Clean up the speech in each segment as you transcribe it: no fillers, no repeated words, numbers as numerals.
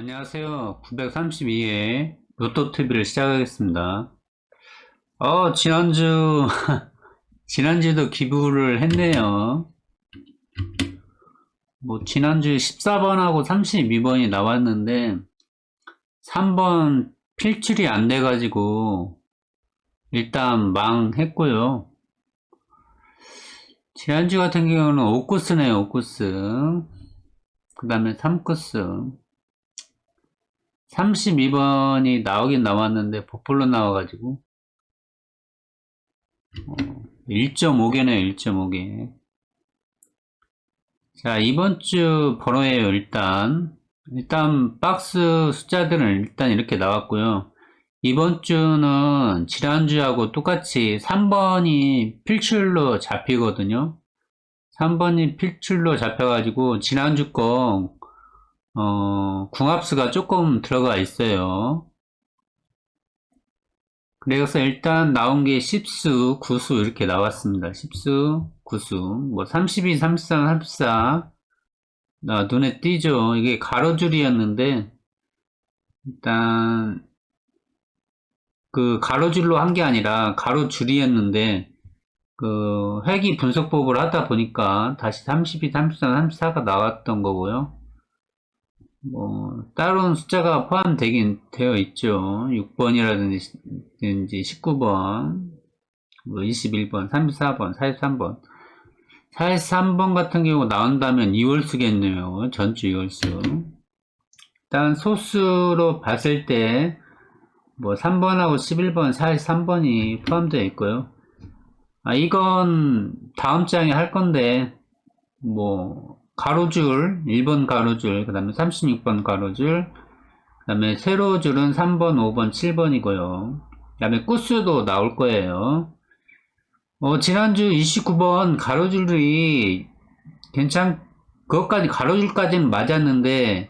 안녕하세요. 932회 로또TV를 시작하겠습니다. 지난주도 기부를 했네요. 지난주 14번하고 32번이 나왔는데, 3번 필출이 안 돼가지고, 일단 망했고요. 지난주 같은 경우는 5코스네요, 5코스. 그 다음에 3코스. 32번이 나오긴 나왔는데 버플로 나와가지고 1.5개네요. 1.5개. 자, 이번주 번호예요. 일단 박스 숫자들은 일단 이렇게 나왔고요. 이번주는 지난주하고 똑같이 3번이 필출로 잡히거든요. 3번이 필출로 잡혀가지고 지난주 거 궁합수가 조금 들어가 있어요. 그래서 일단 나온 게 10수, 9수 이렇게 나왔습니다. 10수, 9수, 32, 33, 34. 눈에 띄죠? 이게 가로줄이었는데, 일단, 그 가로줄로 한 게 아니라 가로줄이었는데, 그 회귀 분석법을 하다 보니까 다시 32, 33, 34가 나왔던 거고요. 다른 숫자가 포함되긴 되어 있죠. 6번이라든지 19번, 21번, 34번, 43번. 43번 같은 경우 나온다면 2월수겠네요. 전주 2월수. 일단 소수로 봤을 때, 3번하고 11번, 43번이 포함되어 있고요. 이건 다음 장에 할 건데, 가로줄, 1번 가로줄, 그 다음에 36번 가로줄, 그 다음에 세로줄은 3번, 5번, 7번이고요. 그 다음에 꾸수도 나올 거예요. 지난주 29번 가로줄이 그것까지 가로줄까지는 맞았는데,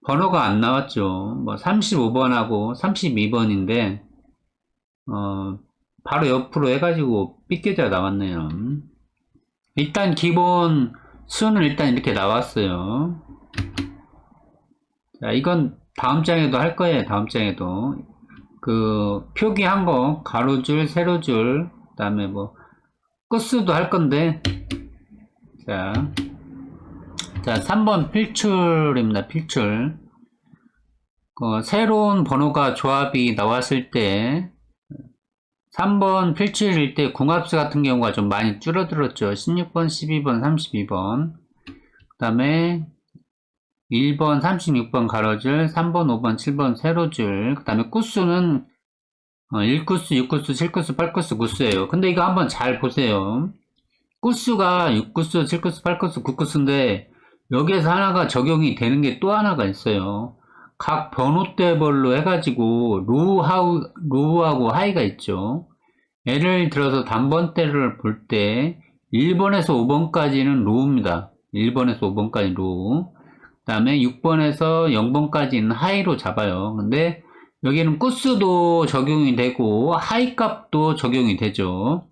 번호가 안 나왔죠. 35번하고 32번인데, 바로 옆으로 해가지고 삐껴져 나왔네요. 일단 기본 수는 일단 이렇게 나왔어요. 자, 이건 다음 장에도 할 거예요. 다음 장에도. 그, 표기한 거, 가로줄, 세로줄, 그 다음에 끝수도 할 건데, 자, 3번 필출입니다. 필출. 새로운 번호가 조합이 나왔을 때, 3번 필출일 때 궁합수 같은 경우가 좀 많이 줄어들었죠. 16번, 12번, 32번. 그 다음에 1번, 36번 가로줄, 3번, 5번, 7번 세로줄. 그 다음에 꾸수는 1꾸수, 6꾸수, 7꾸수, 8꾸수, 구수예요. 근데 이거 한번 잘 보세요. 꾸수가 6꾸수, 7꾸수, 8꾸수, 9꾸수인데 여기에서 하나가 적용이 되는 게 또 하나가 있어요. 각 번호대별로 해가지고 로우하고 하이가 있죠. 예를 들어서 단번대를 볼 때 1번에서 5번까지는 로우입니다. 1번에서 5번까지 로우. 그 다음에 6번에서 0번까지는 하이로 잡아요. 근데 여기는 꾸수도 적용이 되고 하이 값도 적용이 되죠.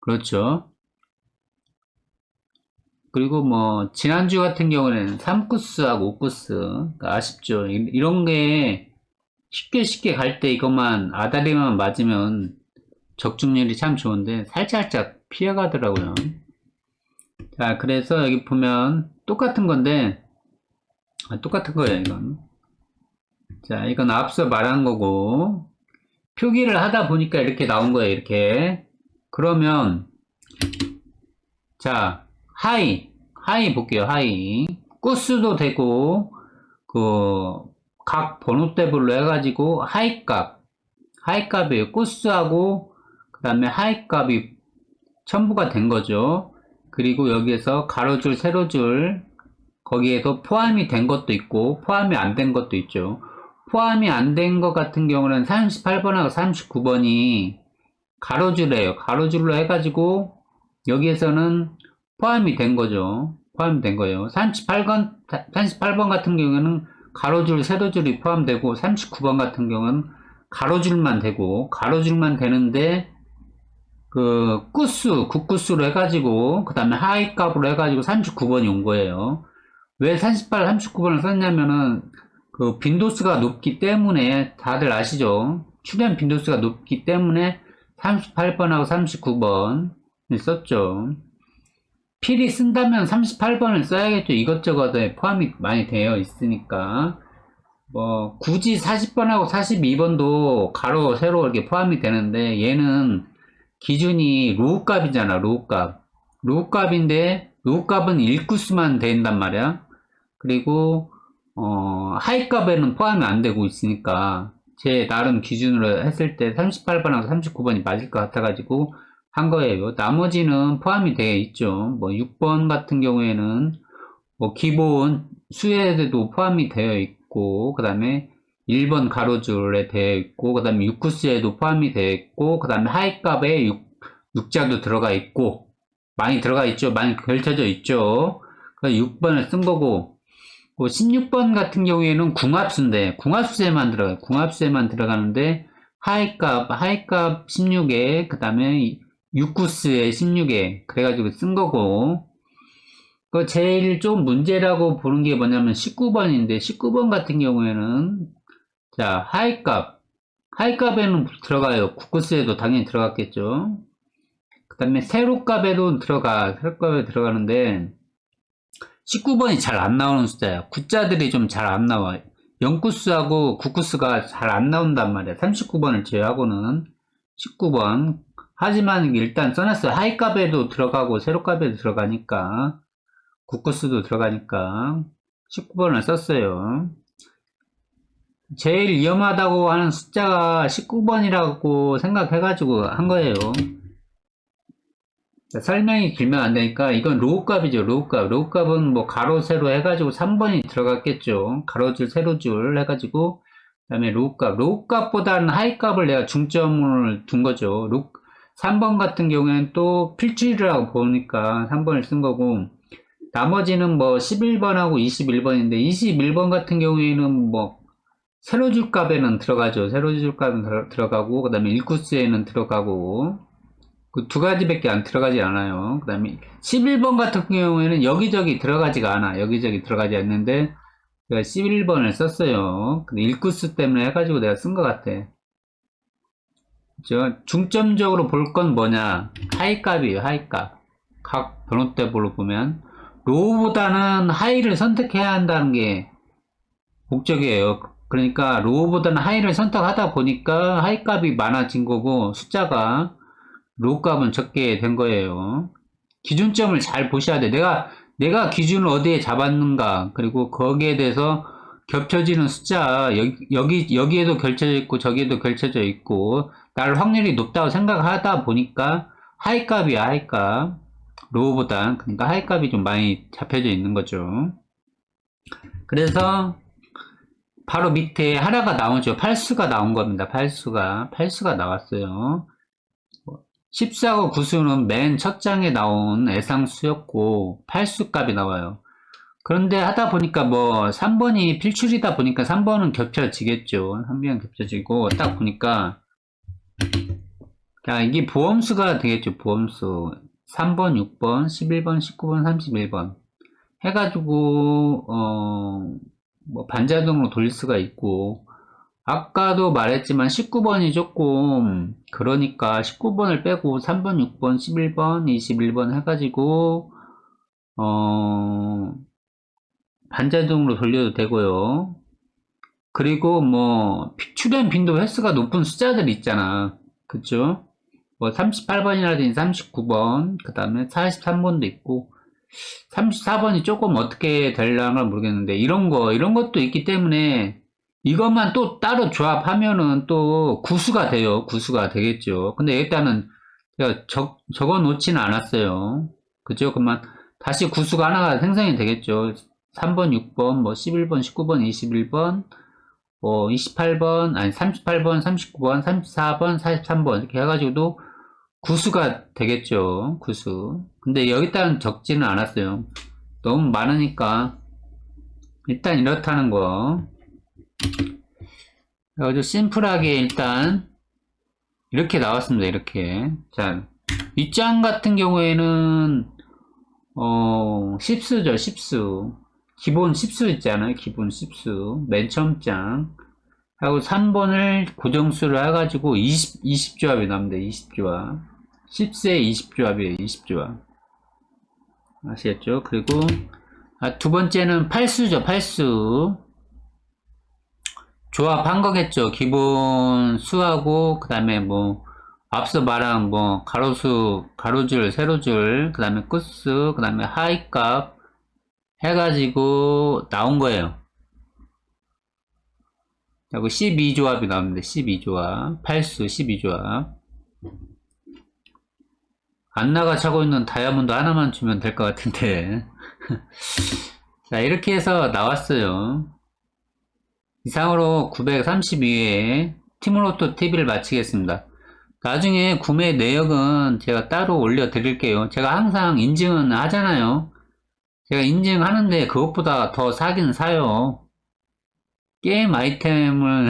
그렇죠. 그리고 지난주 같은 경우에는 3꾸스하고 5꾸스 그러니까 아쉽죠. 이런 게 쉽게 갈 때 이것만 아다리만 맞으면 적중률이 참 좋은데 살짝 피해가더라고요. 자, 그래서 여기 보면 똑같은 건데 똑같은 거예요, 이건. 자, 이건 앞서 말한 거고 표기를 하다 보니까 이렇게 나온 거예요, 이렇게. 그러면 자, 하이 볼게요, 하이. 꾸스도 되고 각 번호대별로 해가지고 하이값이에요. 꾸스하고 그 다음에 하이값이 첨부가 된 거죠. 그리고 여기에서 가로줄, 세로줄 거기에도 포함이 된 것도 있고 포함이 안 된 것도 있죠. 포함이 안 된 것 같은 경우는 38번하고 39번이 가로줄이에요. 가로줄로 해가지고 여기에서는 포함이 된 거죠. 포함이 된 거예요. 38번 같은 경우에는 가로줄, 세로줄이 포함되고 39번 같은 경우는 가로줄만 되는데 그 국구수로 해가지고 그 다음에 하이 값으로 해가지고 39번이 온 거예요. 왜 38, 39번을 썼냐면은 그 빈도수가 높기 때문에 다들 아시죠? 출현 빈도수가 높기 때문에 38번하고 39번을 썼죠. 필히 쓴다면 38번을 써야겠죠. 이것저것에 포함이 많이 되어 있으니까. 뭐 굳이 40번하고 42번도 가로 세로 이렇게 포함이 되는데 얘는 기준이 로우 값이잖아. 로우 값. 로우 값인데 로우 값은 1구수만 된단 말이야. 그리고 하이 값에는 포함이 안 되고 있으니까 제 나름 기준으로 했을 때 38번하고 39번이 맞을 것 같아가지고 한 거예요. 나머지는 포함이 되어 있죠. 뭐 6번 같은 경우에는 뭐 기본 수에도 포함이 되어 있고, 그 다음에 1번 가로줄에 되어 있고, 그 다음에 6구수에도 포함이 되어 있고, 그 다음에 하이값에 6자도 들어가 있고, 많이 들어가 있죠. 많이 펼쳐져 있죠. 그래서 6번을 쓴 거고, 16번 같은 경우에는 궁합수인데, 궁합수에만 들어가요. 궁합수에만 들어가는데, 하이값 16에, 그 다음에 6구수에 16에, 그래가지고 쓴 거고, 그 제일 좀 문제라고 보는 게 뭐냐면 19번인데 19번 같은 경우에는 자 하이값에는 들어가요. 국구수에도 당연히 들어갔겠죠. 그 다음에 세로값에도 세로값에 들어가는데 19번이 잘 안 나오는 숫자야. 구자들이 좀 잘 안 나와. 0구수하고 9구수가 잘 안 나온단 말이야. 39번을 제외하고는 19번. 하지만 일단 써놨어요. 하이값에도 들어가고 세로값에도 들어가니까. 국구수도 들어가니까 19번을 썼어요. 제일 위험하다고 하는 숫자가 19번이라고 생각해가지고 한 거예요. 설명이 길면 안 되니까 이건 로우 값이죠. 로우 값. 로우 값은 뭐 가로 세로 해가지고 3번이 들어갔겠죠. 가로줄 세로줄 해가지고 그다음에 로우 값. 로우 값보다는 하이 값을 내가 중점을 둔 거죠. 3번 같은 경우에는 또 필출이라고 보니까 3번을 쓴 거고 나머지는 뭐 11번하고 21번인데 21번 같은 경우에는 뭐 세로줄 값에는 들어가죠. 세로줄 값은 들어가고 그 다음에 1구수에는 들어가고 그 두 가지밖에 안 들어가지 않아요. 그 다음에 11번 같은 경우에는 여기저기 들어가지가 않아. 여기저기 들어가지 않는데 제가 11번을 썼어요. 근데 1구수 때문에 해가지고 내가 쓴 것 같아. 그죠? 중점적으로 볼 건 뭐냐? 하이 값이에요. 하이 값. 각 변호대별로 보면 로우보다는 하이를 선택해야 한다는 게 목적이에요. 그러니까 로우보다는 하이를 선택하다 보니까 하이 값이 많아진 거고 숫자가 로우 값은 적게 된 거예요. 기준점을 잘 보셔야 돼. 내가 기준을 어디에 잡았는가 그리고 거기에 대해서 겹쳐지는 숫자 여기에도 겹쳐져 있고 저기에도 겹쳐져 있고 날 확률이 높다고 생각하다 보니까 하이 값이야 하이 값. 로우보다 그러니까 하이 값이 좀 많이 잡혀져 있는 거죠. 그래서 바로 밑에 하나가 나오죠. 팔수가 나온 겁니다. 팔수가 나왔어요. 14과 9수는 맨 첫 장에 나온 애상수였고 팔수 값이 나와요. 그런데 하다 보니까 뭐 3번이 필출이다 보니까 3번은 겹쳐지겠죠. 3번은 겹쳐지고 딱 보니까 자 이게 보험수가 되겠죠. 보험수 3번, 6번, 11번, 19번, 31번 해가지고 뭐 반자동으로 돌릴 수가 있고 아까도 말했지만 19번이 조금 그러니까 19번을 빼고 3번, 6번, 11번, 21번 해가지고 반자동으로 돌려도 되고요. 그리고 뭐 출현 빈도 횟수가 높은 숫자들 있잖아. 그쵸? 뭐 38번이라든지 39번 그 다음에 43번도 있고 34번이 조금 어떻게 되려나 모르겠는데 이런 것도 있기 때문에 이것만 또 따로 조합하면은 또 구수가 돼요. 구수가 되겠죠. 근데 일단은 제가 적어 놓지는 않았어요. 그죠? 그러면 다시 구수가 하나가 생성이 되겠죠. 3번, 6번, 뭐 11번, 19번, 21번, 뭐 28번, 아니 38번, 39번, 34번, 43번 이렇게 해가지고도 구수가 되겠죠. 구수. 근데 여기다는 적지는 않았어요. 너무 많으니까 일단 이렇다는 거. 아주 심플하게 일단 이렇게 나왔습니다. 이렇게. 자, 윗장 같은 경우에는 십수죠. 십수. 기본 10수 있잖아요. 기본 10수. 맨 처음 장. 하고 3번을 고정수를 해가지고 20조합이 나옵니다. 20조합. 10세 20조합이에요. 20조합. 아시겠죠? 그리고 두 번째는 8수죠. 8수. 조합한 거겠죠. 기본 수하고 그 다음에 뭐 앞서 말한 뭐 가로수, 가로줄, 세로줄, 그 다음에 끝수, 그 다음에 하위값 해가지고 나온 거예요. 그리고 12조합이 나옵니다. 12조합. 8수 12조합. 안나가 차고 있는 다이아몬드 하나만 주면 될 것 같은데. 자, 이렇게 해서 나왔어요. 이상으로 932회 팀으로또 TV를 마치겠습니다. 나중에 구매 내역은 제가 따로 올려드릴게요. 제가 항상 인증은 하잖아요. 제가 인증하는데 그것보다 더 사긴 사요. 게임 아이템을,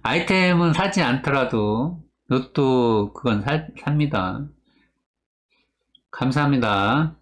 아이템은 사지 않더라도 로또 그건 삽니다. 감사합니다.